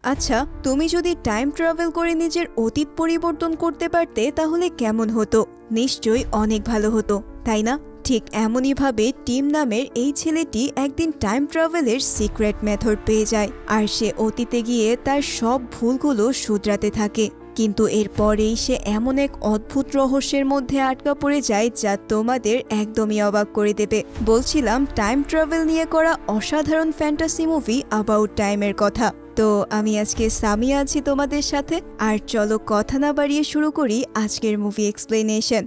আচ্ছা, তুমি যদি টাইম ট্রাভেল করে নিজের অতীত পরিবর্তন করতে পারতে তাহলে কেমন হতো? নিশ্চয়ই অনেক ভালো হতো, তাই না? ঠিক এমনইভাবে টিম নামের এই ছেলেটি একদিন টাইম ট্রাভেলের সিক্রেট মেথড পেয়ে যায়, আর সে অতীতে গিয়ে তার সব ভুলগুলো শুধরাতে থাকে। কিন্তু এরপরেই সে এমন এক অদ্ভুত রহস্যের মধ্যে আটকা পড়ে যায় যা তোমাদের একদমই অবাক করে দেবে। বলছিলাম টাইম ট্রাভেল নিয়ে করা অসাধারণ ফ্যান্টাসি মুভি অ্যাবাউট টাইমের কথা। তো আমি আজকে সামিয়া আছি তোমাদের সাথে, আর চলো কথা না বাড়িয়ে শুরু করি আজকের মুভি এক্সপ্লেনেশন।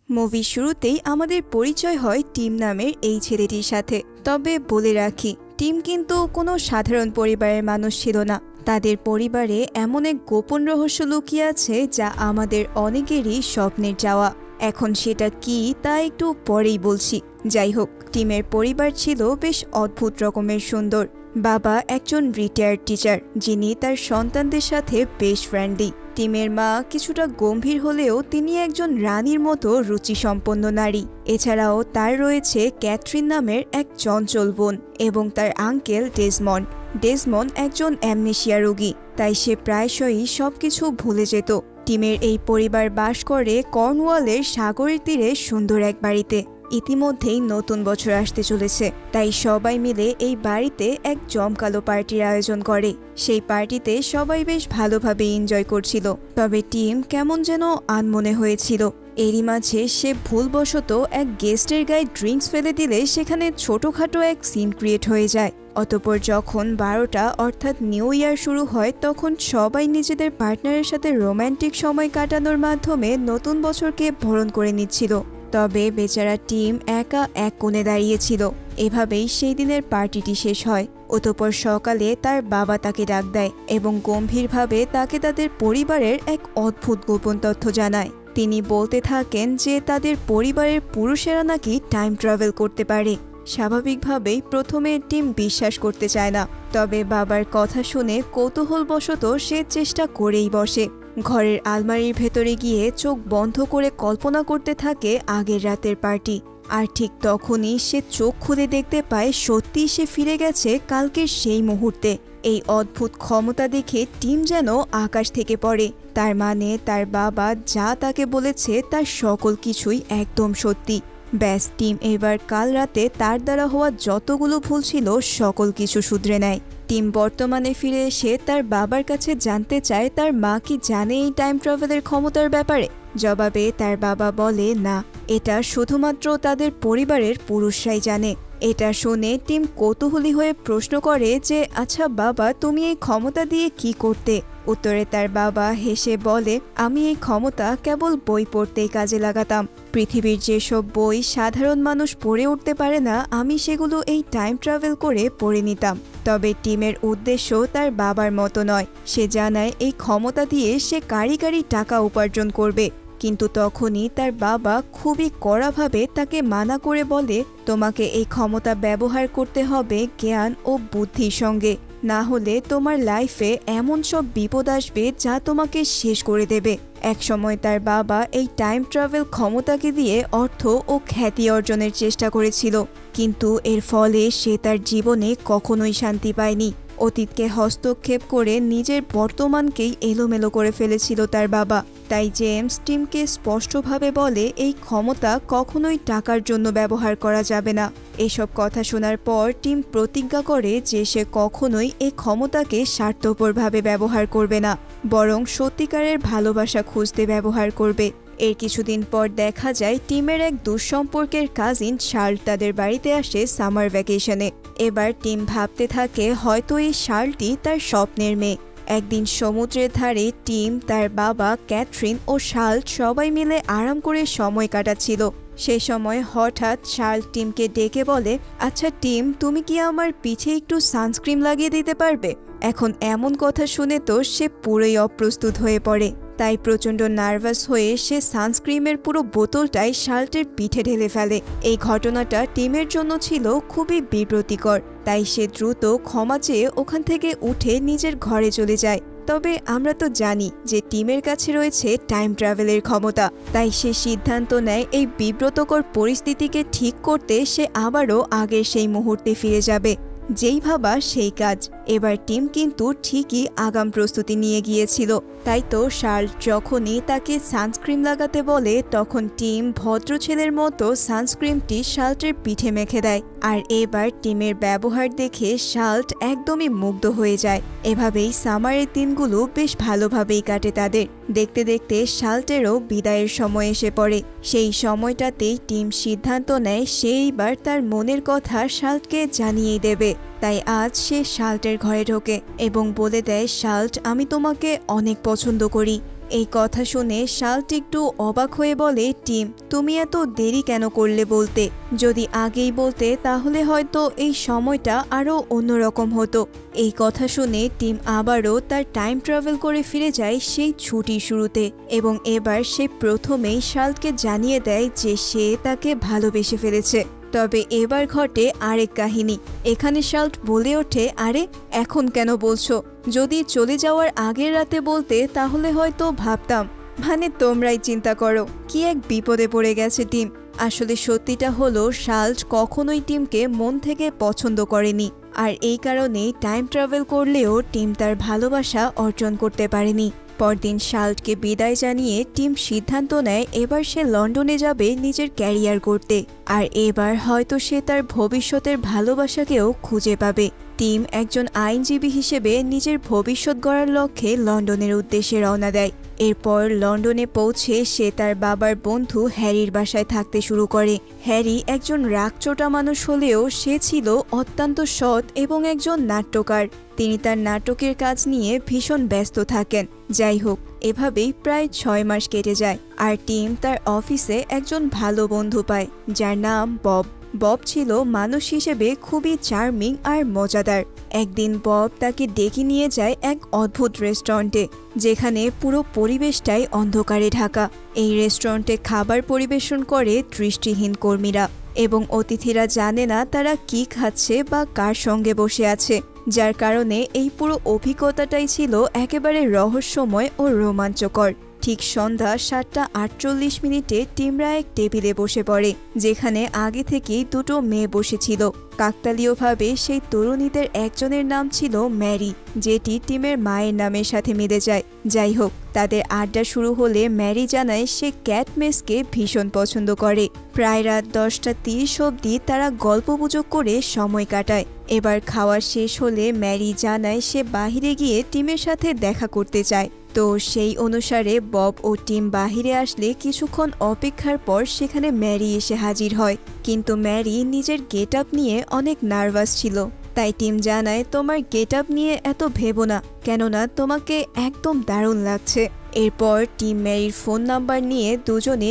মুভির শুরুতেই আমাদের পরিচয় হয় টিম নামের এই ছেলেটির সাথে। তবে বলে রাখি, টিম কিন্তু কোনো সাধারণ পরিবারের মানুষ ছিল না। তাদের পরিবারে এমন এক গোপন রহস্য লুকিয়ে আছে যা আমাদের অনেকেরই স্বপ্নের যাওয়া। এখন সেটা কি তা একটু পরেই বলছি। যাই হোক, টিমের পরিবার ছিল বেশ অদ্ভুত রকমের সুন্দর। বাবা একজন রিটায়ার্ড টিচার, যিনি তার সন্তানদের সাথে বেশ ফ্রেন্ডলি। টিমের মা কিছুটা গম্ভীর হলেও তিনি একজন রানীর মতো রুচিসম্পন্ন নারী। এছাড়াও তার রয়েছে ক্যাথরিন নামের এক চঞ্চল বোন এবং তার আঙ্কেল ডেজমন্ড। ডেজমন্ড একজন অ্যামনেশিয়া রোগী, তাই সে প্রায়শই সবকিছু ভুলে যেত। টিমের এই পরিবার বাস করে কর্নওয়ালের সাগরের তীরে সুন্দর এক বাড়িতে। ইতিমধ্যেই নতুন বছর আসতে চলেছে, তাই সবাই মিলে এই বাড়িতে এক জমকালো পার্টির আয়োজন করে। সেই পার্টিতে সবাই বেশ ভালোভাবে এনজয় করছিল, তবে টিম কেমন যেন আনমনে হয়েছিল। এরই মাঝে সে ভুলবশত এক গেস্টের গায়ে ড্রিঙ্কস ফেলে দিলে সেখানে ছোটখাটো এক সিন ক্রিয়েট হয়ে যায়। অতঃপর যখন 12টা অর্থাৎ নিউ ইয়ার শুরু হয়, তখন সবাই নিজেদের পার্টনারের সাথে রোম্যান্টিক সময় কাটানোর মাধ্যমে নতুন বছরকে বরণ করে নিচ্ছিল। তবে বেচারা টিম একা এক কোণে দাঁড়িয়েছিল। এভাবেই সেই দিনের পার্টিটি শেষ হয়। অতঃপর সকালে তার বাবা তাকে ডাক দেয় এবং গম্ভীরভাবে তাকে তাদের পরিবারের এক অদ্ভুত গোপন তথ্য জানায়। তিনি বলতে থাকেন যে তাদের পরিবারের পুরুষেরা নাকি টাইম ট্রাভেল করতে পারে। স্বাভাবিকভাবেই প্রথমে টিম বিশ্বাস করতে চায় না, তবে বাবার কথা শুনে কৌতূহলবশত সে চেষ্টা করেই বসে। ঘরের আলমারির ভেতরে গিয়ে চোখ বন্ধ করে কল্পনা করতে থাকে আগের রাতের পার্টি। আর ঠিক তখনই সে চোখ খুলে দেখতে পায় সত্যি সে ফিরে গেছে কালকের সেই মুহূর্তে। এই অদ্ভুত ক্ষমতা দেখে টিম যেন আকাশ থেকে পড়ে। তার মানে তার বাবা যা তাকে বলেছে তার সকল কিছুই একদম সত্যি। ব্যাস, টিম এবার কাল রাতে তার দ্বারা হওয়া যতগুলো ভুল ছিল সকল কিছু শুধরে নেয়। টিম বর্তমানে ফিরে এসে তার বাবার কাছে জানতে চায় তার মা কি জানে এই টাইম ট্রাভেলের ক্ষমতার ব্যাপারে। জবাবে তার বাবা বলে না, এটা শুধুমাত্র তাদের পরিবারের পুরুষরাই জানে। এটা শুনে টিম কৌতূহলী হয়ে প্রশ্ন করে যে আচ্ছা বাবা, তুমি এই ক্ষমতা দিয়ে কি করতে? উত্তরে তার বাবা হেসে বলে, আমি এই ক্ষমতা কেবল বই পড়তেই কাজে লাগাতাম। পৃথিবীর যেসব বই সাধারণ মানুষ পড়ে উঠতে পারে না, আমি সেগুলো এই টাইম ট্রাভেল করে পড়ে নিতাম। তবে টিমের উদ্দেশ্য তার বাবার মতো নয়। সে জানায় এই ক্ষমতা দিয়ে সে কারি কারি টাকা উপার্জন করবে। কিন্তু তখনই তার বাবা খুবই কড়াভাবে তাকে মানা করে বলে, তোমাকে এই ক্ষমতা ব্যবহার করতে হবে জ্ঞান ও বুদ্ধির সঙ্গে, না হলে তোমার লাইফে এমন সব বিপদ আসবে যা তোমাকে শেষ করে দেবে। একসময় তার বাবা এই টাইম ট্রাভেল ক্ষমতাকে দিয়ে অর্থ ও খ্যাতি অর্জনের চেষ্টা করেছিল, কিন্তু এর ফলে সে তার জীবনে কখনোই শান্তি পায়নি। অতীতকে হস্তক্ষেপ করে নিজের বর্তমানকেই এলোমেলো করে ফেলেছিল তার বাবা। তাই জেমস টিমকে স্পষ্টভাবে বলে এই ক্ষমতা কখনোই টাকার জন্য ব্যবহার করা যাবে না। এসব কথা শোনার পর টিম প্রতিজ্ঞা করে যে সে কখনোই এই ক্ষমতাকে স্বার্থপরভাবে ব্যবহার করবে না, বরং সত্যিকারের ভালোবাসা খুঁজতে ব্যবহার করবে। এর কিছুদিন পর দেখা যায় টিমের এক দুঃসম্পর্কের কাজিন শার্ল তাদের বাড়িতে আসে সামার ভ্যাকেশনে। এবার টিম ভাবতে থাকে হয়তো এই শার্লটি তার স্বপ্নের মেয়ে। একদিন সমুদ্রের ধারে টিম, তার বাবা, ক্যাথরিন ও শার্ল সবাই মিলে আরাম করে সময় কাটাচ্ছিল। সেই সময় হঠাৎ শার্ল টিমকে ডেকে বলে, আচ্ছা টিম, তুমি কি আমার পিঠে একটু সানস্ক্রিন লাগিয়ে দিতে পারবে? এখন এমন কথা শুনে তো সে পুরোই অপ্রস্তুত হয়ে পড়ে। তাই প্রচণ্ড নার্ভাস হয়ে সে সানস্ক্রিমের পুরো বোতলটাই শার্লটের পিঠে ঢেলে ফেলে। এই ঘটনাটা টিমের জন্য ছিল খুবই বিব্রতিকর, তাই সে দ্রুত ক্ষমা চেয়ে ওখান থেকে উঠে নিজের ঘরে চলে যায়। তবে আমরা তো জানি যে টিমের কাছে রয়েছে টাইম ট্রাভেলের ক্ষমতা, তাই সে সিদ্ধান্ত নেয় এই বিব্রতকর পরিস্থিতিকে ঠিক করতে সে আবারও আগের সেই মুহূর্তে ফিরে যাবে। যেই ভাবা সেই কাজ। এবার টিম কিন্তু ঠিকই আগাম প্রস্তুতি নিয়ে গিয়েছিল। তাই তো শার্লট যখনই তাকে সানস্ক্রিন লাগাতে বলে তখন টিম ভদ্র ছেলের মতো সানস্ক্রিনটি শার্লটের পিঠে মেখে দেয়। আর এবার টিমের ব্যবহার দেখে শার্লট একদমই মুগ্ধ হয়ে যায়। এভাবেই সামারের দিনগুলো বেশ ভালোভাবেই কাটে তাদের। দেখতে দেখতে শার্লটেরও বিদায়ের সময় এসে পড়ে। সেই সময়টাতেই টিম সিদ্ধান্ত নেয় সে এইবার তার মনের কথা শার্লটকে জানিয়েই দেবে। তাই আজ সে শার্লটের ঘরে ঢোকে এবং বলে দেয়, শার্লট, আমি তোমাকে অনেক পছন্দ করি। এই কথা শুনে শার্লট একটু অবাক হয়ে বলে, টিম, তুমি এত দেরি কেন করলে বলতে? যদি আগেই বলতে তাহলে হয়তো এই সময়টা আরও অন্যরকম হতো। এই কথা শুনে টিম আবারও তার টাইম ট্রাভেল করে ফিরে যায় সেই ছুটির শুরুতে এবং এবার সে প্রথমেই শার্লটকে জানিয়ে দেয় যে সে তাকে ভালোবেসে ফেলেছে। তবে এবার ঘটে আরেক কাহিনী। এখানে শার্লট বলে ওঠে, আরে এখন কেন বলছো? যদি চলে যাওয়ার আগের রাতে বলতে তাহলে হয়তো ভাবতাম। মানে তোমরাই চিন্তা করো কি এক বিপদে পড়ে গেছে টিম। আসলে সত্যিটা হলো শার্লট কখনোই টিমকে মন থেকে পছন্দ করেনি। আর এই কারণেই টাইম ট্রাভেল করলেও টিম তার ভালোবাসা অর্জন করতে পারেনি। পরদিন শার্লটকে বিদায় জানিয়ে টিম সিদ্ধান্ত নেয় এবার সে লন্ডনে যাবে নিজের ক্যারিয়ার করতে। আর এবার হয়তো সে তার ভবিষ্যতের ভালোবাসাকেও খুঁজে পাবে। টিম একজন আইনজীবী হিসেবে নিজের ভবিষ্যৎ গড়ার লক্ষ্যে লন্ডনের উদ্দেশ্যে রওনা দেয়। এরপর লন্ডনে পৌঁছে সে তার বাবার বন্ধু হ্যারির বাসায় থাকতে শুরু করে। হ্যারি একজন রাগচোটা মানুষ হলেও সে ছিল অত্যন্ত সৎ এবং একজন নাট্যকার। তিনি তার নাটকের কাজ নিয়ে ভীষণ ব্যস্ত থাকেন। যাই হোক, এভাবেই প্রায় 6 মাস কেটে যায় আর টিম তার অফিসে একজন ভালো বন্ধু পায় যার নাম বব। বব ছিল মানুষ হিসেবে খুবই চার্মিং আর মজাদার। একদিন বব তাকে ডেকে নিয়ে যায় এক অদ্ভুত রেস্টুরেন্টে, যেখানে পুরো পরিবেশটাই অন্ধকারে ঢাকা। এই রেস্টুরেন্টে খাবার পরিবেশন করে দৃষ্টিহীন কর্মীরা এবং অতিথিরা জানে না তারা কি খাচ্ছে বা কার সঙ্গে বসে আছে, যার কারণে এই পুরো অভিজ্ঞতাটাই ছিল একেবারে রহস্যময় ও রোমাঞ্চকর। ঠিক সন্ধ্যা 7:48 টিমরা এক টেবিলে বসে পড়ে, যেখানে আগে থেকেই দুটো মেয়ে বসেছিল। কাকতালীয়ভাবে সেই তরুণীদের একজনের নাম ছিল ম্যারি, যেটি টিমের মায়ের নামের সাথে মিলে যায়। যাই হোক, তাদের আড্ডা শুরু হলে ম্যারি জানায় সে ক্যাটমেসকে ভীষণ পছন্দ করে। প্রায় রাত 10:30 অবধি তারা গল্পগুজব করে সময় কাটায়। এবার খাওয়া শেষ হলে ম্যারি জানায় সে বাহিরে গিয়ে টিমের সাথে দেখা করতে চায়। তো সেই অনুসারে বব ও টিম বাহিরে আসলে কিছুক্ষণ অপেক্ষার পর সেখানে ম্যারি এসে হাজির হয়। কিন্তু ম্যারি নিজের গেট আপ নিয়ে অনেক নার্ভাস ছিল। তাই টিম জানায়, তোমার গেট আপ নিয়ে এত ভেবো না, কেননা তোমাকে একদম দারুণ লাগছে। এরপর টিম ম্যারির ফোন নাম্বার নিয়ে দুজনে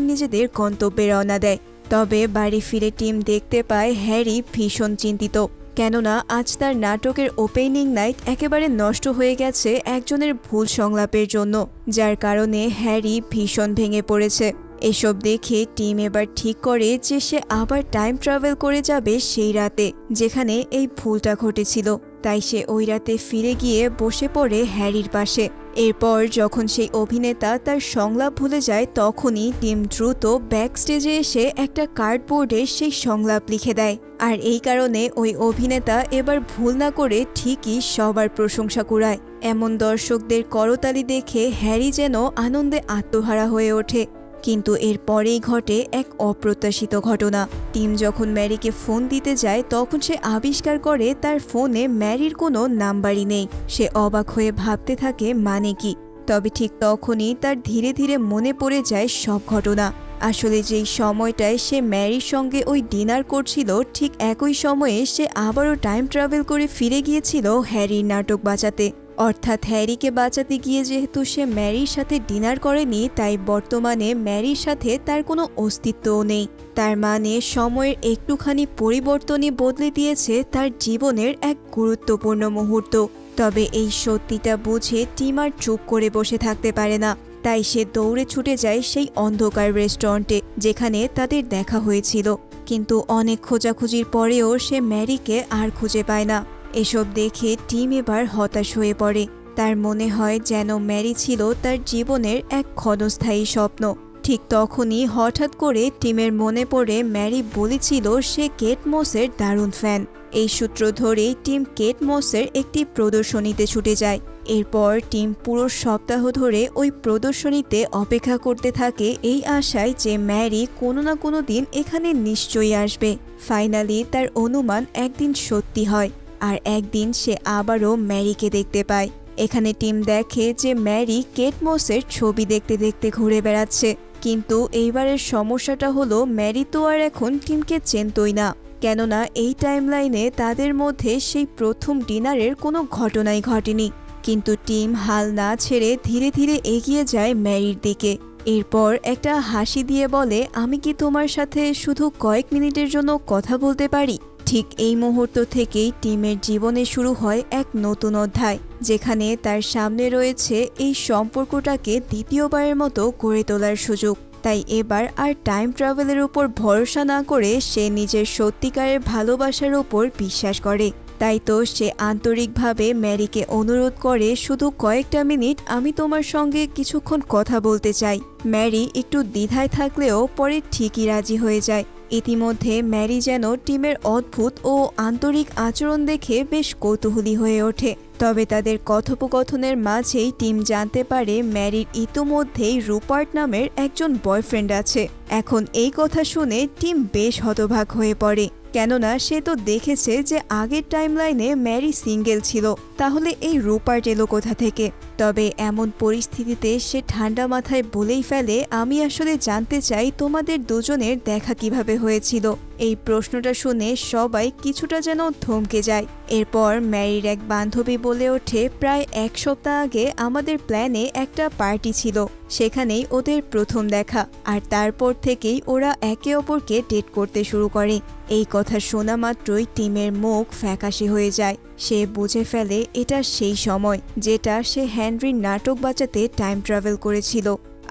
নিজেদের গন্তব্যে রওনা দেয়। তবে বাড়ি ফিরে টিম দেখতে পায় হ্যারি ভীষণ চিন্তিত, কেননা আজ তার নাটকের ওপেনিং নাইট একেবারে নষ্ট হয়ে গেছে একজনের ভুল সংলাপের জন্য, যার কারণে হ্যারি ভীষণ ভেঙে পড়েছে। এসব দেখে টিম এবার ঠিক করে যে সে আবার টাইম ট্রাভেল করে যাবে সেই রাতে যেখানে এই ভুলটা ঘটেছিল। তাই সে ওই রাতে ফিরে গিয়ে বসে পড়ে হ্যারির পাশে। এরপর যখন সেই অভিনেতা তার সংলাপ ভুলে যায় তখনই টিম দ্রুত ব্যাক স্টেজে এসে একটা কার্ডবোর্ডে সেই সংলাপ লিখে দেয়। আর এই কারণে ওই অভিনেতা এবার ভুল না করে ঠিকই সবার প্রশংসা কুড়ায়। এমন দর্শকদের করতালি দেখে হ্যারি যেন আনন্দে আত্মহারা হয়ে ওঠে। কিন্তু এরপরেই ঘটে এক অপ্রত্যাশিত ঘটনা। টিম যখন ম্যারিকে ফোন দিতে যায় তখন সে আবিষ্কার করে তার ফোনে ম্যারির কোনো নাম্বারই নেই। সে অবাক হয়ে ভাবতে থাকে মানে কি। তবে ঠিক তখনই তার ধীরে ধীরে মনে পড়ে যায় সব ঘটনা। আসলে যেই সময়টায় সে ম্যারির সঙ্গে ওই ডিনার করছিল ঠিক একই সময়ে সে আবারও টাইম ট্রাভেল করে ফিরে গিয়েছিল হ্যারির নাটক বাঁচাতে। অর্থাৎ হ্যারিকে বাঁচাতে গিয়ে যেহেতু সে ম্যারির সাথে ডিনার করেনি, তাই বর্তমানে ম্যারির সাথে তার কোনো অস্তিত্বও নেই। তার মানে সময়ের একটুখানি পরিবর্তনই বদলে দিয়েছে তার জীবনের এক গুরুত্বপূর্ণ মুহূর্ত। তবে এই সত্যিটা বুঝে টিম আর চুপ করে বসে থাকতে পারে না। তাই সে দৌড়ে ছুটে যায় সেই অন্ধকার রেস্টুরেন্টে যেখানে তাদের দেখা হয়েছিল। কিন্তু অনেক খোঁজাখুঁজির পরেও সে ম্যারিকে আর খুঁজে পায় না। এসব দেখে টিম এবার হতাশ হয়ে পড়ে। তার মনে হয় যেন ম্যারি ছিল তার জীবনের এক ক্ষণস্থায়ী স্বপ্ন। ঠিক তখনই হঠাৎ করে টিমের মনে পড়ে ম্যারি বলেছিল সে কেট মসের দারুণ ফ্যান। এই সূত্র ধরেই টিম কেট মসের একটি প্রদর্শনীতে ছুটে যায়। এরপর টিম পুরো সপ্তাহ ধরে ওই প্রদর্শনীতে অপেক্ষা করতে থাকে এই আশায় যে ম্যারি কোনো না কোনো দিন এখানে নিশ্চয়ই আসবে। ফাইনালি তার অনুমান একদিন সত্যি হয়, আর একদিন সে আবারও ম্যারিকে দেখতে পায়। এখানে টিম দেখে যে ম্যারি কেট মসের ছবি দেখতে দেখতে ঘুরে বেড়াচ্ছে, কিন্তু এইবারের সমস্যাটা হলো ম্যারি তো আর এখন টিমকে চেনতই না, কেননা এই টাইমলাইনে তাদের মধ্যে সেই প্রথম ডিনারের কোনো ঘটনাই ঘটেনি। কিন্তু টিম হাল না ছেড়ে ধীরে ধীরে এগিয়ে যায় ম্যারির দিকে। এরপর একটা হাসি দিয়ে বলে, আমি কি তোমার সাথে শুধু কয়েক মিনিটের জন্য কথা বলতে পারি? ঠিক এই মুহূর্ত থেকেই টিমের জীবনে শুরু হয় এক নতুন অধ্যায়, যেখানে তার সামনে রয়েছে এই সম্পর্কটাকে দ্বিতীয়বারের মতো গড়ে তোলার সুযোগ। তাই এবার আর টাইম ট্রাভেলের উপর ভরসা না করে সে নিজের সত্যিকারের ভালোবাসার উপর বিশ্বাস করে। তাই তো সে আন্তরিকভাবে ম্যারিকে অনুরোধ করে, শুধু কয়েকটা মিনিট আমি তোমার সঙ্গে কিছুক্ষণ কথা বলতে চাই। ম্যারি একটু দ্বিধায় থাকলেও পরে ঠিকই রাজি হয়ে যায়। ইতিমধ্যে ম্যারি যেন টিমের অদ্ভুত ও আন্তরিক আচরণ দেখে বেশ কৌতূহলী হয়ে ওঠে। তবে তাদের কথোপকথনের মাঝেই টিম জানতে পারে ম্যারির ইতোমধ্যেই রুপার্ট নামের একজন বয়ফ্রেন্ড আছে। এখন এই কথা শুনে টিম বেশ হতবাক হয়ে পড়ে, কেননা সে তো দেখেছে যে আগের টাইমলাইনে ম্যারি সিঙ্গেল ছিল, তাহলে এই রুপার্ট এলো কোথা থেকে? তবে এমন পরিস্থিতিতে সে ঠান্ডা মাথায় বলেই ফেলে, আমি আসলে জানতে চাই তোমাদের দুজনের দেখা কিভাবে হয়েছিল। এই প্রশ্নটা শুনে সবাই কিছুটা যেন থমকে যায়। এরপর ম্যারির এক বান্ধবী বলে ওঠে, প্রায় এক সপ্তাহ আগে আমাদের প্ল্যানে একটা পার্টি ছিল, সেখানেই ওদের প্রথম দেখা, আর তারপর থেকেই ওরা একে অপরকে ডেট করতে শুরু করে। এই কথা শোনা মাত্রই টিমের মুখ ফ্যাকাশে হয়ে যায়। সে বুঝে ফেলে এটা সেই সময় যেটা সে হেনরির নাটক বাঁচাতে টাইম ট্রাভেল করেছিল,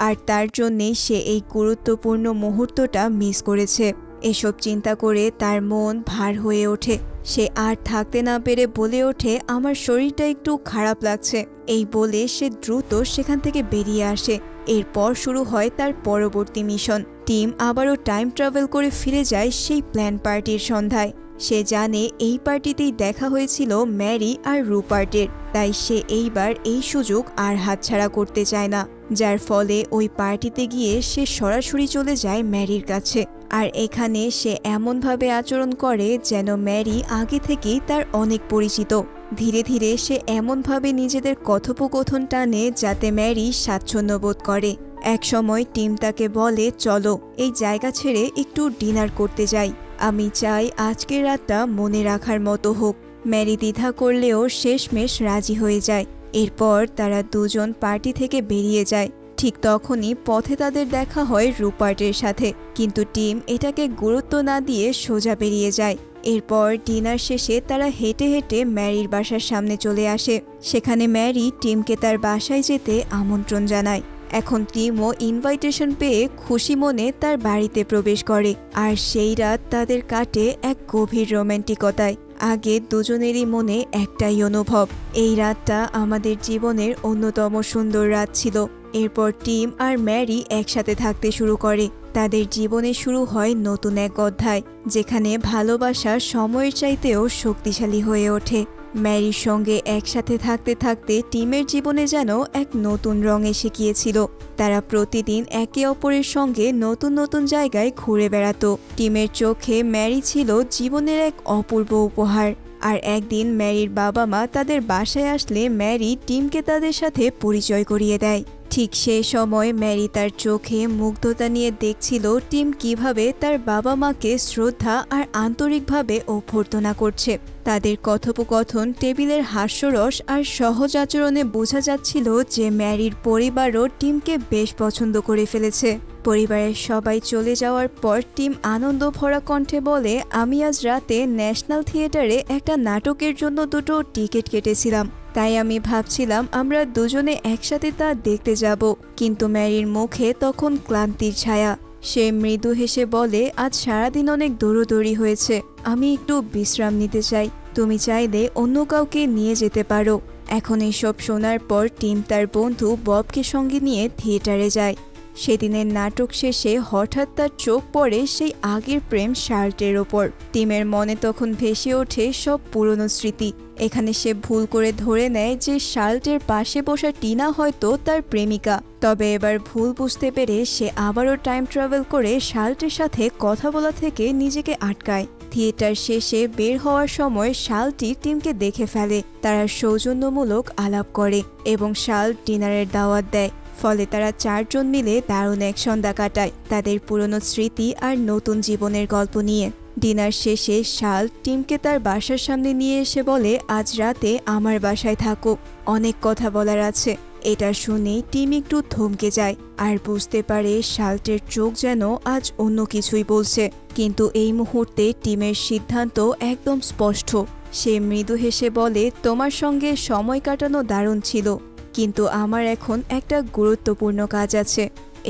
আর তার জন্যেই সে এই গুরুত্বপূর্ণ মুহূর্তটা মিস করেছে। এসব চিন্তা করে তার মন ভার হয়ে ওঠে। সে আর থাকতে না পেরে বলে ওঠে, আমার শরীরটা একটু খারাপ লাগছে। এই বলে সে দ্রুত সেখান থেকে বেরিয়ে আসে। এরপর শুরু হয় তার পরবর্তী মিশন। টিম আবারও টাইম ট্রাভেল করে ফিরে যায় সেই প্ল্যান পার্টির সন্ধ্যায়। সে জানে এই পার্টিতেই দেখা হয়েছিল ম্যারি আর রুপার্টের, তাই সে এইবার এই সুযোগ আর হাতছাড়া করতে চায় না, যার ফলে ওই পার্টিতে গিয়ে সে সরাসরি চলে যায় ম্যারির কাছে। আর এখানে সে এমনভাবে আচরণ করে যেন ম্যারি আগে থেকেই তার অনেক পরিচিত। ধীরে ধীরে সে এমনভাবে নিজেদের কথোপকথন টানে যাতে ম্যারি স্বাচ্ছন্দ্য বোধ করে। একসময় টিম তাকে বলে, চলো এই জায়গা ছেড়ে একটু ডিনার করতে যাই, আমি চাই আজকের রাতটা মনে রাখার মতো হোক। ম্যারি দ্বিধা করলেও শেষমেশ রাজি হয়ে যায়। এরপর তারা দুজন পার্টি থেকে বেরিয়ে যায়। ঠিক তখনই পথে তাদের দেখা হয় রুপার্টের সাথে, কিন্তু টিম এটাকে গুরুত্ব না দিয়ে সোজা বেরিয়ে যায়। এরপর ডিনার শেষে তারা হেঁটে হেঁটে ম্যারির বাসার সামনে চলে আসে। সেখানে ম্যারি টিমকে তার বাসায় যেতে আমন্ত্রণ জানায়। এখন টিমও ইনভাইটেশন পেয়ে খুশি মনে তার বাড়িতে প্রবেশ করে, আর সেই রাত তাদের কাটে এক গভীর রোমান্টিকতায়। আগে দুজনেরই মনে একটাই অনুভব, এই রাতটা আমাদের জীবনের অন্যতম সুন্দর রাত ছিল। এরপর টিম আর ম্যারি একসাথে থাকতে শুরু করে। তাদের জীবনে শুরু হয় নতুন এক অধ্যায়, যেখানে ভালোবাসা সময়ের চাইতেও শক্তিশালী হয়ে ওঠে। ম্যারির সঙ্গে একসাথে থাকতে থাকতে টিমের জীবনে যেন এক নতুন রং এসে গিয়েছিল। তারা প্রতিদিন একে অপরের সঙ্গে নতুন নতুন জায়গায় ঘুরে বেড়াতো। টিমের চোখে ম্যারি ছিল জীবনের এক অপূর্ব উপহার। আর একদিন ম্যারির বাবা মা তাদের বাসায় আসলে ম্যারি টিমকে তাদের সাথে পরিচয় করিয়ে দেয়। ঠিক সেই সময় ম্যারি তার চোখে মুগ্ধতা নিয়ে দেখছিল টিম কিভাবে তার বাবা মাকে শ্রদ্ধা আর আন্তরিকভাবে অভ্যর্থনা করছে। তাদের কথোপকথন, টেবিলের হাস্যরস আর সহজ আচরণে বোঝা যাচ্ছিল যে ম্যারির পরিবারও টিমকে বেশ পছন্দ করে ফেলেছে। পরিবারের সবাই চলে যাওয়ার পর টিম আনন্দ ভরা কণ্ঠে বলে, আমি আজ রাতে ন্যাশনাল থিয়েটারে একটা নাটকের জন্য 2টো টিকিট কেটেছিলাম, তাই আমি ভাবছিলাম আমরা দুজনে একসাথে তা দেখতে যাব। কিন্তু ম্যারির মুখে তখন ক্লান্তির ছায়া। সে মৃদু হেসে বলে, আজ সারাদিন অনেক দৌড়দৌড়ি হয়েছে, আমি একটু বিশ্রাম নিতে চাই, তুমি চাইলে অন্য কাউকে নিয়ে যেতে পারো। এখন এসব শোনার পর টিম তার বন্ধু ববকে সঙ্গে নিয়ে থিয়েটারে যায়। সেদিনের নাটক শেষে হঠাৎ তার চোখ পড়ে সেই আগের প্রেম শার্লটের ওপর। টিমের মনে তখন ভেসে ওঠে সব পুরনো স্মৃতি। এখানে সে ভুল করে ধরে নেয় যে শার্লটের পাশে বসা টিনা হয়তো তার প্রেমিকা। তবে এবার ভুল বুঝতে পেরে সে আবারও টাইম ট্রাভেল করে শার্লটের সাথে কথা বলা থেকে নিজেকে আটকায়। থিয়েটার শেষে বের হওয়ার সময় শার্লটি টিমকে দেখে ফেলে। তারা সৌজন্যমূলক আলাপ করে এবং শার্লট ডিনারের দাওয়াত দেয়। ফলে তারা চারজন মিলে দারুণ এক সন্ধ্যা কাটায় তাদের পুরনো স্মৃতি আর নতুন জীবনের গল্প নিয়ে। ডিনার শেষে শার্লট টিমকে তার বাসার সামনে নিয়ে এসে বলে, আজ রাতে আমার বাসায় থাকো, অনেক কথা বলার আছে। এটা শুনেই টিম একটু থমকে যায় আর বুঝতে পারে শার্লটের চোখ যেন আজ অন্য কিছুই বলছে। কিন্তু এই মুহূর্তে টিমের সিদ্ধান্ত একদম স্পষ্ট। সে মৃদু হেসে বলে, তোমার সঙ্গে সময় কাটানো দারুণ ছিল, কিন্তু আমার এখন একটা গুরুত্বপূর্ণ কাজ আছে।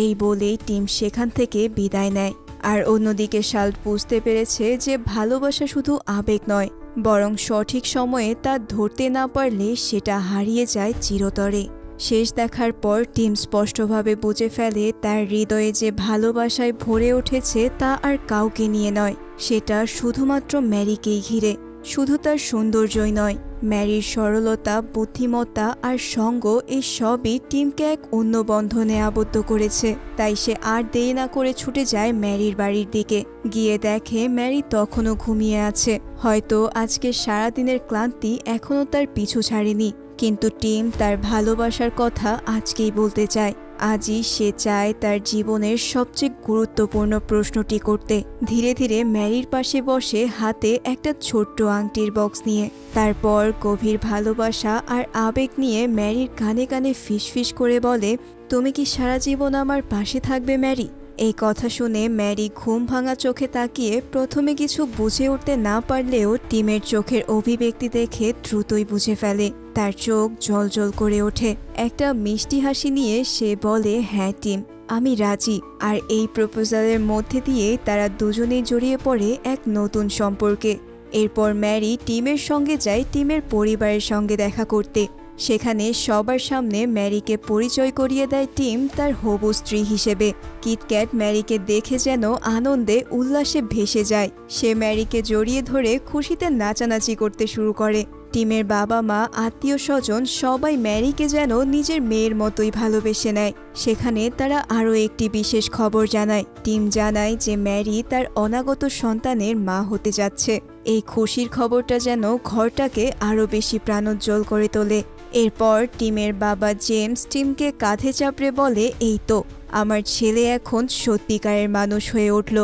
এই বলেই টিম সেখান থেকে বিদায় নেয়। আর অন্যদিকে শার্লট বুঝতে পেরেছে যে ভালোবাসা শুধু আবেগ নয়, বরং সঠিক সময়ে তা ধরতে না পারলে সেটা হারিয়ে যায় চিরতরে। শেষ দেখার পর টিম স্পষ্টভাবে বুঝে ফেলে তার হৃদয়ে যে ভালোবাসায় ভরে উঠেছে তা আর কাউকে নিয়ে নয়, সেটা শুধুমাত্র ম্যারিকেই ঘিরে। শুধু তার সৌন্দর্যই নয়, ম্যারির সরলতা, বুদ্ধিমত্তা আর সঙ্গ, এই সবই টিমকে এক অন্য বন্ধনে আবদ্ধ করেছে। তাই সে আর দেরি না করে ছুটে যায় ম্যারির বাড়ির দিকে। গিয়ে দেখে ম্যারি তখনও ঘুমিয়ে আছে। হয়তো আজকে সারাদিনের ক্লান্তি এখনও তার পিছু ছাড়েনি, কিন্তু টিম তার ভালোবাসার কথা আজকেই বলতে চায়। আজই সে চায় তার জীবনের সবচেয়ে গুরুত্বপূর্ণ প্রশ্নটি করতে। ধীরে ধীরে ম্যারির পাশে বসে হাতে একটা ছোট্ট আংটির বক্স নিয়ে। তারপর গভীর ভালোবাসা আর আবেগ নিয়ে ম্যারির কানে কানে ফিসফিস করে বলে, তুমি কি সারা জীবন আমার পাশে থাকবে ম্যারি? এই কথা শুনে ম্যারি ঘুম ভাঙা চোখে তাকিয়ে প্রথমে কিছু বুঝে উঠতে না পারলেও টিমের চোখের অভিব্যক্তি দেখে দ্রুতই বুঝে ফেলে। তার চোখ জ্বলজ্বল করে ওঠে। একটা মিষ্টি হাসি নিয়ে সে বলে, হ্যাঁ টিম, আমি রাজি। আর এই প্রপোজালের মধ্যে দিয়ে তারা দুজনেই জড়িয়ে পড়ে এক নতুন সম্পর্কে। এরপর ম্যারি টিমের সঙ্গে যায় টিমের পরিবারের সঙ্গে দেখা করতে। সেখানে সবার সামনে ম্যারিকে পরিচয় করিয়ে দেয় টিম তার হবু স্ত্রী হিসেবে। কিটক্যাট ম্যারিকে দেখে যেন আনন্দে উল্লাসে ভেসে যায়। সে ম্যারিকে জড়িয়ে ধরে খুশিতে নাচানাচি করতে শুরু করে। টিমের বাবা মা, আত্মীয় স্বজন সবাই ম্যারিকে যেন নিজের মেয়ের মতোই ভালোবেসে নেয়। সেখানে তারা আরও একটি বিশেষ খবর জানায়। টিম জানায় যে ম্যারি তার অনাগত সন্তানের মা হতে যাচ্ছে। এই খুশির খবরটা যেন ঘরটাকে আরও বেশি প্রাণোজ্জ্বল করে তোলে। এরপর টিমের বাবা জেমস টিমকে কাঁধে চাপড়ে বলে, এই তো আমার ছেলে এখন সত্যিকারের মানুষ হয়ে উঠল।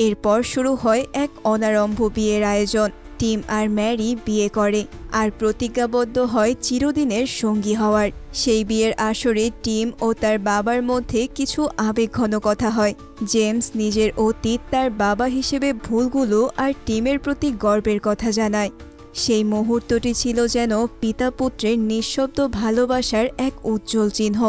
এরপর শুরু হয় এক অনারম্ভ বিয়ের আয়োজন। টিম আর ম্যারি বিয়ে করে আর প্রতিজ্ঞাবদ্ধ হয় চিরদিনের সঙ্গী হওয়ার। সেই বিয়ের আসরে টিম ও তার বাবার মধ্যে কিছু আবেগঘন কথা হয়। জেমস নিজের অতীত, তার বাবা হিসেবে ভুলগুলো আর টিমের প্রতি গর্বের কথা জানায়। সেই মুহূর্তটি ছিল যেন পিতা পুত্রের নিঃশব্দ ভালোবাসার এক উজ্জ্বল চিহ্ন।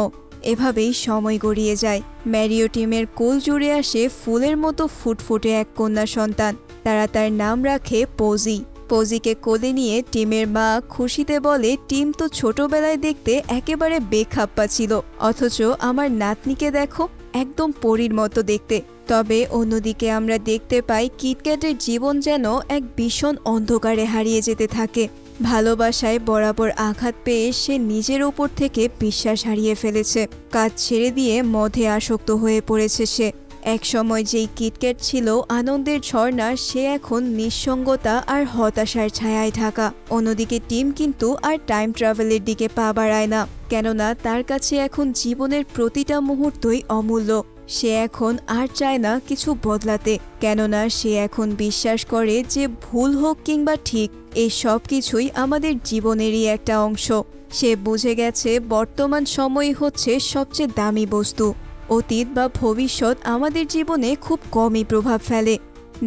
এভাবেই সময় গড়িয়ে যায়। ম্যারি ও টিমের কোল জুড়ে আসে ফুলের মতো ফুটফুটে এক কন্যা সন্তান। তারা তার নাম রাখে পজি। পজিকে কোলে নিয়ে টিমের মা খুশিতে বলে, টিম তো ছোটবেলায় দেখতে একেবারে বেখাপ্পা ছিল, অথচ আমার নাতনিকে দেখো, একদম পরীর মতো দেখতে। তবে অন্যদিকে আমরা দেখতে পাই কিটক্যাটের জীবন যেন এক ভীষণ অন্ধকারে হারিয়ে যেতে থাকে। ভালোবাসায় বরাবর আঘাত পেয়ে সে নিজের ওপর থেকে বিশ্বাস হারিয়ে ফেলেছে। কাজ ছেড়ে দিয়ে মদে আসক্ত হয়ে পড়েছে সে। এক সময় যেই কিটক্যাট ছিল আনন্দের ঝর্ণা, সে এখন নিঃসঙ্গতা আর হতাশার ছায়ায় ঢাকা। অন্যদিকে টিম কিন্তু আর টাইম ট্রাভেলের দিকে পা বাড়ায় না, কেননা তার কাছে এখন জীবনের প্রতিটা মুহূর্তই অমূল্য। সে এখন আর চায় না কিছু বদলাতে, কেননা সে এখন বিশ্বাস করে যে ভুল হোক কিংবা ঠিক, এই সব কিছুই আমাদের জীবনেরই একটা অংশ। সে বুঝে গেছে বর্তমান সময়ই হচ্ছে সবচেয়ে দামি বস্তু। অতীত বা ভবিষ্যৎ আমাদের জীবনে খুব কমই প্রভাব ফেলে।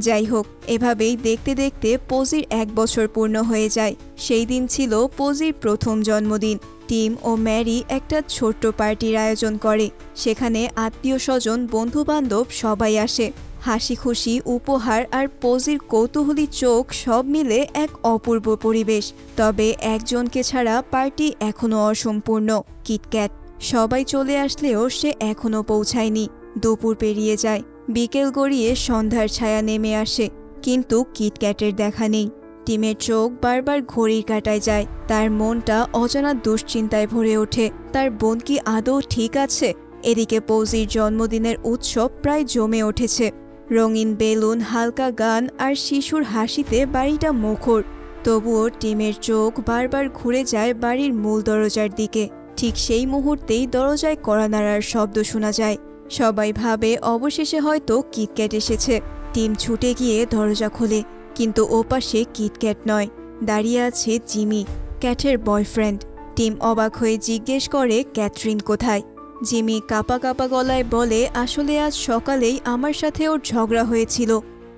যাই হোক, এভাবেই দেখতে দেখতে পজির 1 বছর পূর্ণ হয়ে যায়। সেই দিন ছিল পজির প্রথম জন্মদিন। টিম ও ম্যারি একটা ছোট্ট পার্টির আয়োজন করে। সেখানে আত্মীয় স্বজন, বন্ধু বান্ধব সবাই আসে। হাসি খুশি, উপহার আর পজির কৌতূহলী চোখ সব মিলে এক অপূর্ব পরিবেশ। তবে একজনকে ছাড়া পার্টি এখনো অসম্পূর্ণ, কিটক্যাট। সবাই চলে আসলেও সে এখনো পৌঁছায়নি। দুপুর পেরিয়ে যায়, বিকেল গড়িয়ে সন্ধ্যার ছায়া নেমে আসে, কিন্তু কিটক্যাটের দেখা নেই। টিমের চোখ বারবার ঘড়ির কাঁটায় যায়, তার মনটা অজানা দুশ্চিন্তায় ভরে ওঠে। তার বোন কি আদৌ ঠিক আছে? এদিকে পজির জন্মদিনের উৎসব প্রায় জমে উঠেছে। রঙিন বেলুন, হালকা গান আর শিশুর হাসিতে বাড়িটা মুখর। তবুও টিমের চোখ বারবার ঘুরে যায় বাড়ির মূল দরজার দিকে। ঠিক সেই মুহূর্তেই দরজায় কড়া নাড়ার শব্দ শোনা যায়। সবাই ভাবে অবশেষে হয়তো কিটক্যাট এসেছে। টিম ছুটে গিয়ে দরজা খোলে, কিন্তু ওপাশে কিটক্যাট নয়, দাঁড়িয়ে আছে জিমি, ক্যাটের বয়ফ্রেন্ড। টিম অবাক হয়ে জিজ্ঞেস করে ক্যাথরিন কোথায়। জিমি কাঁপা কাঁপা গলায় বলে, আসলে আজ সকালেই আমার সাথে ওর ঝগড়া হয়েছিল,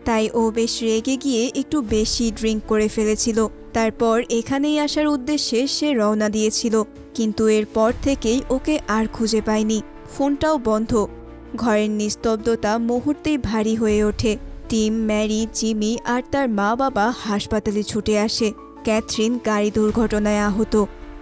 তাই ও বেশ রেগে গিয়ে একটু বেশি ড্রিঙ্ক করে ফেলেছিল। তারপর এখানেই আসার উদ্দেশ্যে সে রওনা দিয়েছিল, কিন্তু এরপর থেকেই ওকে আর খুঁজে পায়নি। ফোনটাও বন্ধ। ঘরের নিস্তব্ধতা মুহূর্তেই ভারী হয়ে ওঠে। টিম, ম্যারি, জিমি আর তার মা বাবা হাসপাতালে ছুটে আসে। ক্যাথরিন গাড়ি দুর্ঘটনায় আহত।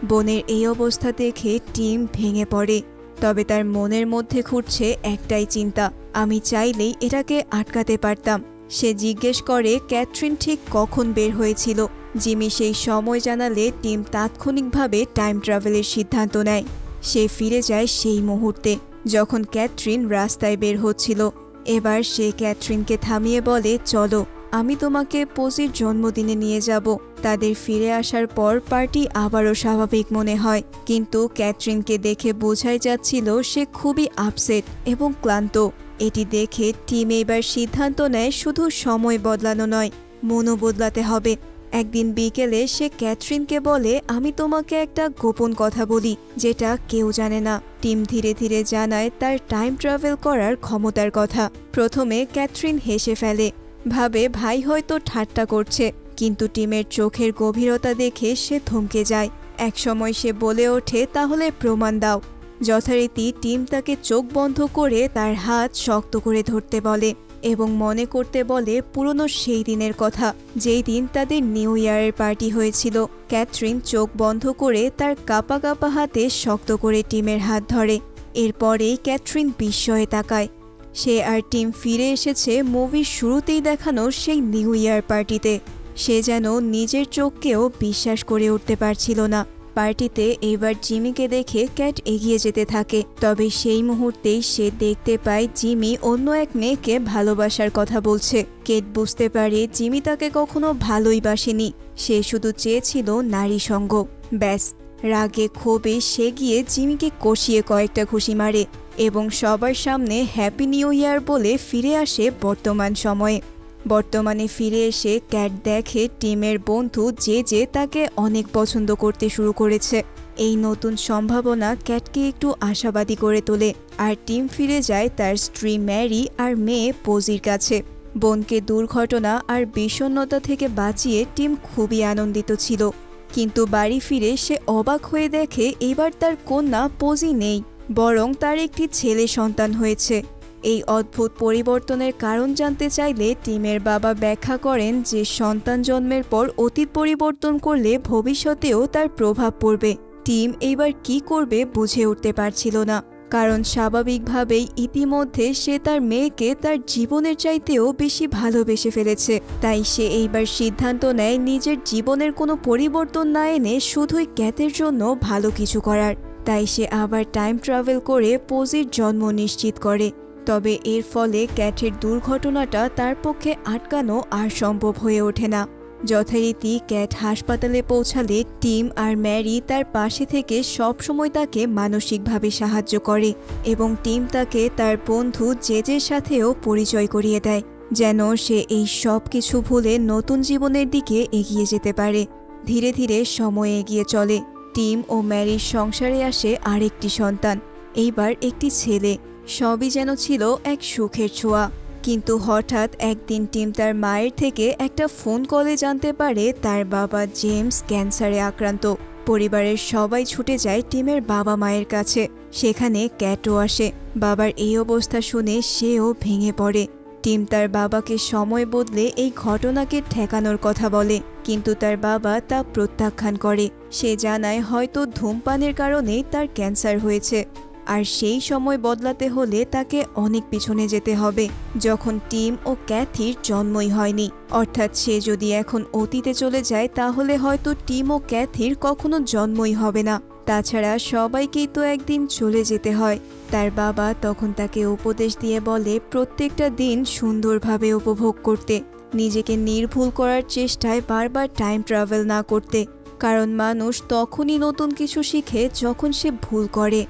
বোনের এই অবস্থা দেখে টিম ভেঙে পড়ে। তবে তার মনের মধ্যে ঘুরছে একটাই চিন্তা, আমি চাইলেই এটাকে আটকাতে পারতাম। সে জিজ্ঞেস করে ক্যাথরিন ঠিক কখন বের হয়েছিল। জিমি সেই সময় জানালে টিম তাৎক্ষণিকভাবে টাইম ট্রাভেলের সিদ্ধান্ত নেয়। সে ফিরে যায় সেই মুহূর্তে যখন ক্যাথরিন রাস্তায় বের হচ্ছিল। এবার সে ক্যাথরিনকে থামিয়ে বলে, চলো, আমি তোমাকে পজির জন্মদিনে নিয়ে যাব। তাদের ফিরে আসার পর পার্টি আবারও স্বাভাবিক মনে হয়, কিন্তু ক্যাথরিনকে দেখে বোঝাই যাচ্ছিল সে খুবই আপসেট এবং ক্লান্ত। এটি দেখে টিম এবার সিদ্ধান্ত নেয় শুধু সময় বদলানো নয়, মনও বদলাতে হবে। একদিন বিকেলে সে ক্যাথরিনকে বলে, আমি তোমাকে একটা গোপন কথা বলি যেটা কেউ জানে না। টিম ধীরে ধীরে জানায় তার টাইম ট্রাভেল করার ক্ষমতার কথা। প্রথমে ক্যাথরিন হেসে ফেলে, ভাবে ভাই হয়তো ঠাট্টা করছে, কিন্তু টিমের চোখের গভীরতা দেখে সে থমকে যায়। একসময় সে বলে ওঠে, তাহলে প্রমাণ দাও। যথারীতি টিম তাকে চোখ বন্ধ করে তার হাত শক্ত করে ধরতে বলে এবং মনে করতে বলে পুরনো সেই দিনের কথা, যেই দিন তাদের নিউ ইয়ারের পার্টি হয়েছিল। ক্যাথরিন চোখ বন্ধ করে তার কাঁপা কাঁপা হাতে শক্ত করে টিমের হাত ধরে। এরপরেই ক্যাথরিন বিস্ময়ে তাকায়। সে আর টিম ফিরে এসেছে মুভির শুরুতেই দেখানো সেই নিউ ইয়ার পার্টিতে। সে যেন নিজের চোখকেও বিশ্বাস করে উঠতে পারছিল না। পার্টিতে এবার জিমিকে দেখে ক্যাট এগিয়ে যেতে থাকে, তবে সেই মুহূর্তেই সে দেখতে পায় জিমি অন্য এক মেয়েকে ভালোবাসার কথা বলছে। কেট বুঝতে পারে জিমি তাকে কখনো ভালোই বাসেনি, সে শুধু চেয়েছিল নারী সঙ্গ। ব্যাস, রাগে ক্ষোভে সে গিয়ে জিমিকে কষিয়ে কয়েকটা ঘুষি মারে এবং সবার সামনে হ্যাপি নিউ ইয়ার বলে ফিরে আসে বর্তমান সময়ে। বর্তমানে ফিরে এসে ক্যাট দেখে টিমের বন্ধু যে তাকে অনেক পছন্দ করতে শুরু করেছে। এই নতুন সম্ভাবনা ক্যাটকে একটু আশাবাদী করে তোলে, আর টিম ফিরে যায় তার স্ত্রী ম্যারি আর মেয়ে পজির কাছে। বোনকে দুর্ঘটনা আর বিষণ্ণতা থেকে বাঁচিয়ে টিম খুবই আনন্দিত ছিল, কিন্তু বাড়ি ফিরে সে অবাক হয়ে দেখে এবার তার কন্যা পজি নেই, বরং তার একটি ছেলে সন্তান হয়েছে। এই অদ্ভুত পরিবর্তনের কারণ জানতে চাইলে টিমের বাবা ব্যাখ্যা করেন যে সন্তান জন্মের পর অতীত পরিবর্তন করলে ভবিষ্যতেও তার প্রভাব পড়বে। টিম এইবার কি করবে বুঝে উঠতে পারছিল না, কারণ স্বাভাবিকভাবেই ইতিমধ্যে সে তার মেয়েকে তার জীবনের চাইতেও বেশি ভালোবেসে ফেলেছে। তাই সে এইবার সিদ্ধান্ত নেয় নিজের জীবনের কোনো পরিবর্তন না এনে শুধুই ক্যাটের জন্য ভালো কিছু করার। তাই সে আবার টাইম ট্রাভেল করে পজির জন্ম নিশ্চিত করে। তবে এর ফলে ক্যাটের দুর্ঘটনাটা তার পক্ষে আটকানো আর সম্ভব হয়ে ওঠে না। যথারীতি ক্যাট হাসপাতালে পৌঁছালে টিম আর ম্যারি তার পাশে থেকে সবসময় তাকে মানসিকভাবে সাহায্য করে এবং টিম তাকে তার বন্ধু জেজের সাথেও পরিচয় করিয়ে দেয়, যেন সে এই সব কিছু ভুলে নতুন জীবনের দিকে এগিয়ে যেতে পারে। ধীরে ধীরে সময় এগিয়ে চলে। টিম ও ম্যারির সংসারে আসে আরেকটি সন্তান, এইবার একটি ছেলে। সবই যেন ছিল এক সুখের ছোঁয়া, কিন্তু হঠাৎ একদিন টিম তার মায়ের থেকে একটা ফোন কলে জানতে পারে তার বাবা জেমস ক্যান্সারে আক্রান্ত। পরিবারের সবাই ছুটে যায় টিমের বাবা মায়ের কাছে। সেখানে ক্যাটও আসে। বাবার এই অবস্থা শুনে সেও ভেঙে পড়ে। টিম তার বাবাকে সময় বদলে এই ঘটনাকে ঠেকানোর কথা বলে, কিন্তু তার বাবা তা প্রত্যাখ্যান করে। সে জানায় হয়তো ধূমপানের কারণেই তার ক্যান্সার হয়েছে, আর সেই সময় বদলাতে হলে তাকে অনেক পিছনে যেতে হবে, যখন টিম ও ক্যাথির জন্মই হয়নি। অর্থাৎ সে যদি এখন অতীতে চলে যায় তাহলে হয়তো টিম ও ক্যাথির কখনো জন্মই হবে না। তাছাড়া সবাইকেই তো একদিন চলে যেতে হয়। তার বাবা তখন তাকে উপদেশ দিয়ে বলে প্রত্যেকটা দিন সুন্দরভাবে উপভোগ করতে, নিজেকে নির্ভুল করার চেষ্টায় বারবার টাইম ট্রাভেল না করতে, কারণ মানুষ তখনই নতুন কিছু শিখে যখন সে ভুল করে।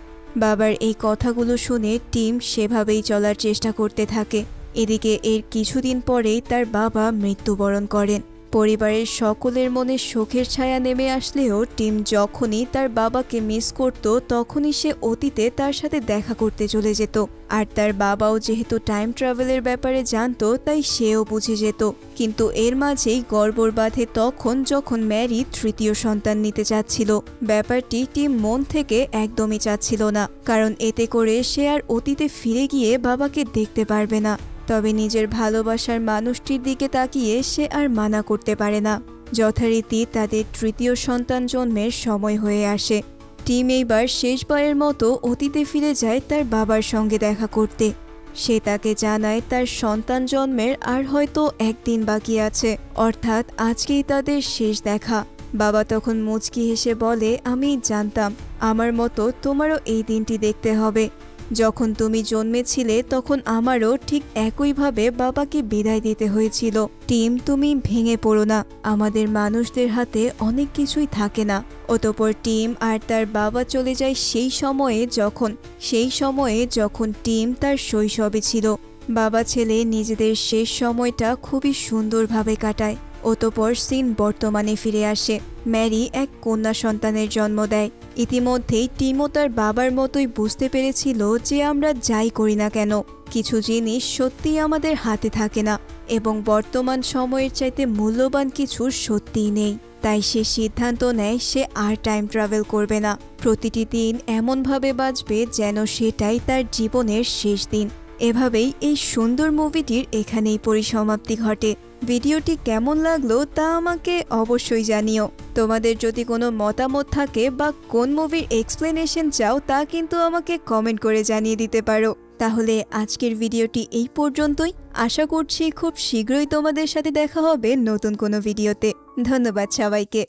বাবার এই কথাগুলো শুনে টিম সেভাবেই চলার চেষ্টা করতে থাকে। এদিকে এর কিছুদিন পরেই তার বাবা মৃত্যুবরণ করেন। পরিবারের সকলের মনে শোকের ছায়া নেমে আসলেও টিম যখনই তার বাবাকে মিস করত তখনই সে অতীতে তার সাথে দেখা করতে চলে যেত। আর তার বাবাও যেহেতু টাইম ট্রাভেলের ব্যাপারে জানতো তাই সেও বুঝে যেত। কিন্তু এর মাঝেই গড়বড় বাঁধে তখন যখন ম্যারি তৃতীয় সন্তান নিতে চাচ্ছিল। ব্যাপারটি টিম মন থেকে একদমই চাচ্ছিল না, কারণ এতে করে সে আর অতীতে ফিরে গিয়ে বাবাকে দেখতে পারবে না। তবে নিজের ভালোবাসার মানুষটির দিকে তাকিয়ে সে আর মানা করতে পারে না। যথারীতি তাদের তৃতীয় সন্তান জন্মের সময় হয়ে আসে। টিম এইবার শেষবারের মতো অতীতে ফিরে যায় তার বাবার সঙ্গে দেখা করতে। সে তাকে জানায় তার সন্তান জন্মের আর হয়তো একদিন বাকি আছে, অর্থাৎ আজকেই তাদের শেষ দেখা। বাবা তখন মুচকি হেসে বলে, আমি জানতাম আমার মতো তোমারও এই দিনটি দেখতে হবে। যখন তুমি জন্মেছিলে তখন আমারও ঠিক একইভাবে বাবাকে বিদায় দিতে হয়েছিল। টিম, তুমি ভেঙে পড়ো না, আমাদের মানুষদের হাতে অনেক কিছুই থাকে না। অতঃপর টিম আর তার বাবা চলে যায় সেই সময়ে যখন টিম তার শৈশবে ছিল। বাবা ছেলে নিজেদের শেষ সময়টা খুবই সুন্দরভাবে কাটায়। অতঃপর সিন বর্তমানে ফিরে আসে। ম্যারি এক কন্যা সন্তানের জন্ম দেয়। ইতিমধ্যেই টিমও তার বাবার মতোই বুঝতে পেরেছিল যে আমরা যাই করি না কেন কিছু জিনিস সত্যিই আমাদের হাতে থাকে না, এবং বর্তমান সময়ের চাইতে মূল্যবান কিছু সত্যিই নেই। তাই সে সিদ্ধান্ত নেয় সে আর টাইম ট্রাভেল করবে না। প্রতিটি দিন এমনভাবে বাঁচবে যেন সেটাই তার জীবনের শেষ দিন। এভাবেই এই সুন্দর মুভিটির এখানেই পরিসমাপ্তি ঘটে। ভিডিওটি কেমন লাগলো তা আমাকে অবশ্যই জানিও। তোমাদের যদি কোনো মতামত থাকে বা কোন মুভির এক্সপ্লেনেশন চাও তা কিন্তু আমাকে কমেন্ট করে জানিয়ে দিতে পারো। তাহলে আজকের ভিডিওটি এই পর্যন্তই। আশা করছি খুব শীঘ্রই তোমাদের সাথে দেখা হবে নতুন কোনো ভিডিওতে। ধন্যবাদ সবাইকে।